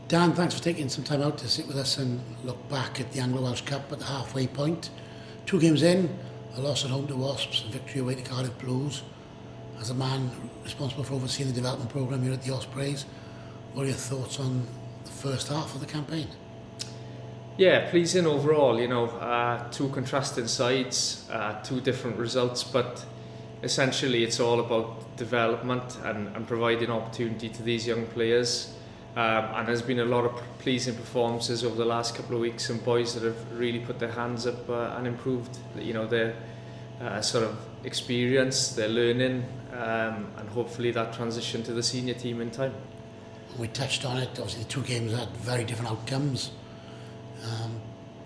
Dan, thanks for taking some time out to sit with us and look back at the Anglo Welsh Cup at the halfway point. 2 games in, a loss at home to Wasps and victory away to Cardiff Blues. As a man responsible for overseeing the development programme here at the Ospreys, what are your thoughts on the first half of the campaign? Yeah, pleasing overall, 2 contrasting sides, 2 different results, but essentially it's all about development and providing opportunity to these young players. And there's been a lot of pleasing performances over the last couple of weeks, and boys that have really put their hands up and improved, their sort of experience, their learning, and hopefully that transition to the senior team in time. We touched on it. Obviously, the 2 games had very different outcomes.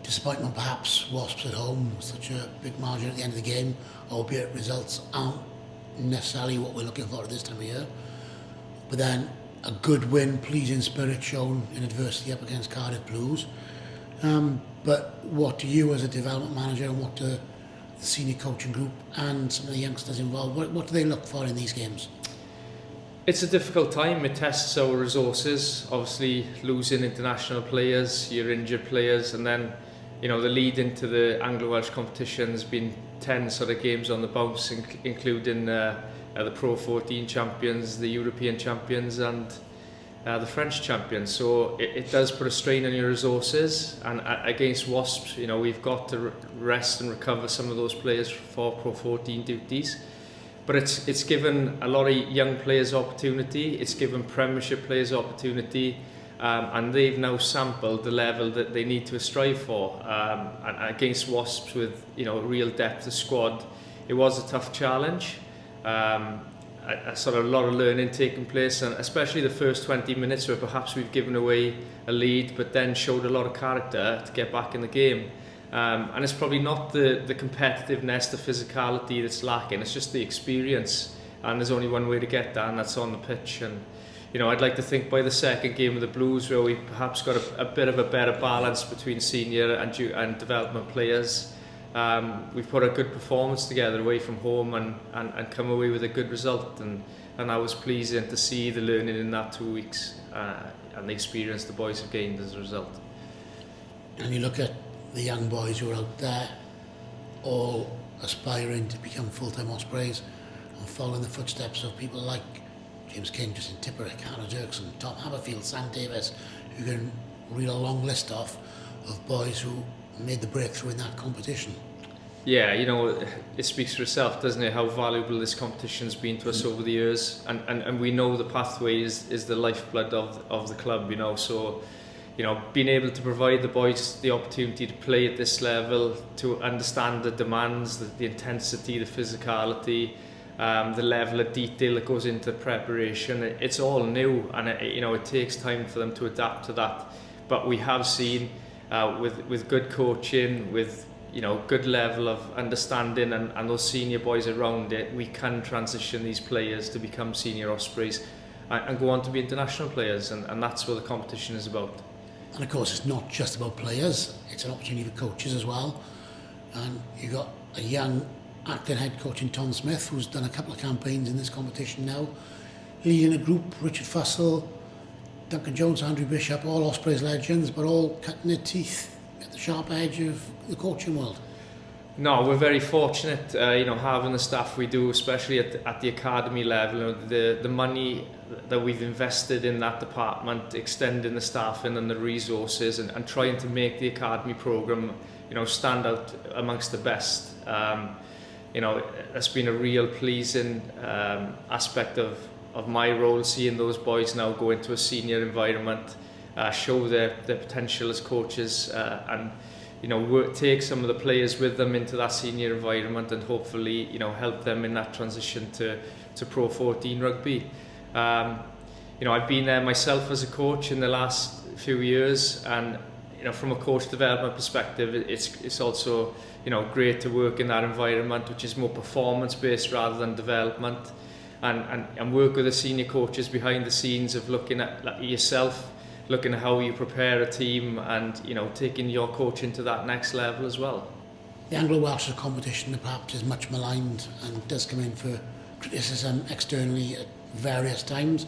Disappointment perhaps, Wasps at home, such a big margin at the end of the game, albeit results aren't necessarily what we're looking for at this time of year. But then a good win, pleasing spirit shown in adversity up against Cardiff Blues. But what do you as a development manager, and what do the senior coaching group and some of the youngsters involved, what do they look for in these games? It's a difficult time. It tests our resources. Obviously, losing international players, your injured players, and then the lead into the Anglo Welsh competition has been 10 sort of games on the bounce, including the Pro 14 champions, the European champions, and the French champions. So it does put a strain on your resources. And against Wasps, we've got to rest and recover some of those players for Pro 14 duties. But it's given a lot of young players opportunity. It's given Premiership players opportunity, and they've now sampled the level that they need to strive for. And against Wasps, with real depth of squad, it was a tough challenge. A sort of lot of learning taking place, and especially the first 20 minutes where perhaps we've given away a lead, but then showed a lot of character to get back in the game. And it's probably not the competitiveness, the physicality that's lacking. It's just the experience, and there's only one way to get that, and that's on the pitch. And I'd like to think by the second game of the Blues, where we perhaps got a bit of a better balance between senior and development players, we've put a good performance together away from home and come away with a good result. And that was pleasing to see the learning in that 2 weeks and the experience the boys have gained as a result. And you look at the young boys who are out there, all aspiring to become full-time Ospreys and following the footsteps of people like James King, Justin Tipperick, Hannah Dirksen, Tom Haberfield, Sam Davis, who can read a long list off of boys who made the breakthrough in that competition. Yeah, it speaks for itself, doesn't it, how valuable this competition's been to us over the years, and we know the pathway is the lifeblood of the club, so being able to provide the boys the opportunity to play at this level, to understand the demands, the intensity, the physicality, the level of detail that goes into preparation, it's all new, and it takes time for them to adapt to that. But we have seen with good coaching, with good level of understanding, and those senior boys around it, we can transition these players to become senior Ospreys and go on to be international players, and that's what the competition is about. And of course, it's not just about players, it's an opportunity for coaches as well. And you've got a young acting head coach in Tom Smith, who's done a couple of campaigns in this competition now, leading a group, Richard Fussell, Duncan Jones, Andrew Bishop, all Ospreys legends, but all cutting their teeth at the sharp edge of the coaching world. No, we're very fortunate, having the staff we do, especially at the academy level. The money that we've invested in that department, extending the staffing and the resources, and trying to make the academy programme, stand out amongst the best. That's been a real pleasing aspect of my role, seeing those boys now go into a senior environment, show their potential as coaches, and take some of the players with them into that senior environment, and hopefully help them in that transition to Pro 14 rugby. I've been there myself as a coach in the last few years, and from a coach development perspective, it's also great to work in that environment, which is more performance based rather than development, and work with the senior coaches behind the scenes of looking at yourself, looking at how you prepare a team, and taking your coaching to that next level as well. The Anglo Welsh competition perhaps is much maligned and does come in for criticism externally at various times.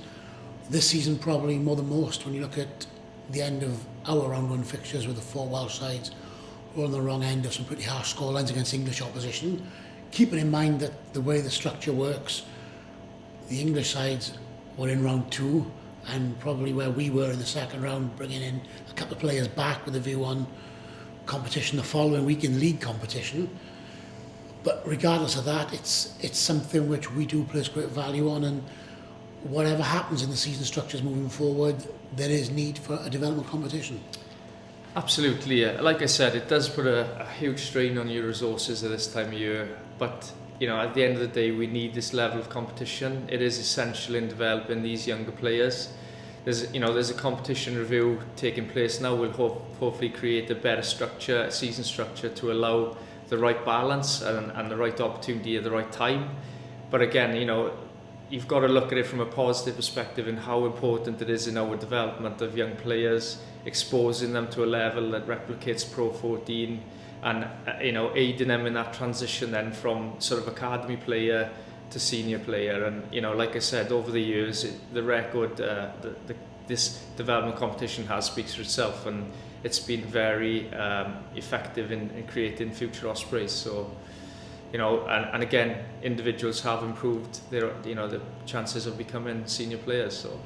This season probably more than most, when you look at the end of our round one fixtures with the 4 Welsh sides were on the wrong end of some pretty harsh scorelines against English opposition. Keeping in mind that the way the structure works, the English sides were in round 2, and probably where we were in the second round, bringing in a couple of players back with a view on competition the following week in league competition. But regardless of that, it's something which we do place great value on, and whatever happens in the season structures moving forward, there is need for a development competition. Absolutely, yeah. Like I said, it does put a huge strain on your resources at this time of year, but you know, at the end of the day, we need this level of competition. It is essential in developing these younger players. There's a competition review taking place now. We'll hopefully create a better structure, a season structure, to allow the right balance and the right opportunity at the right time. But again, you know, you've got to look at it from a positive perspective and how important it is in our development of young players, exposing them to a level that replicates Pro 14, and you know, aiding them in that transition then from sort of academy player to senior player. And you know, like I said, over the years, the record this development competition has speaks for itself, and it's been very effective in creating future Ospreys. So you know, and again, individuals have improved their, you know, the chances of becoming senior players. So.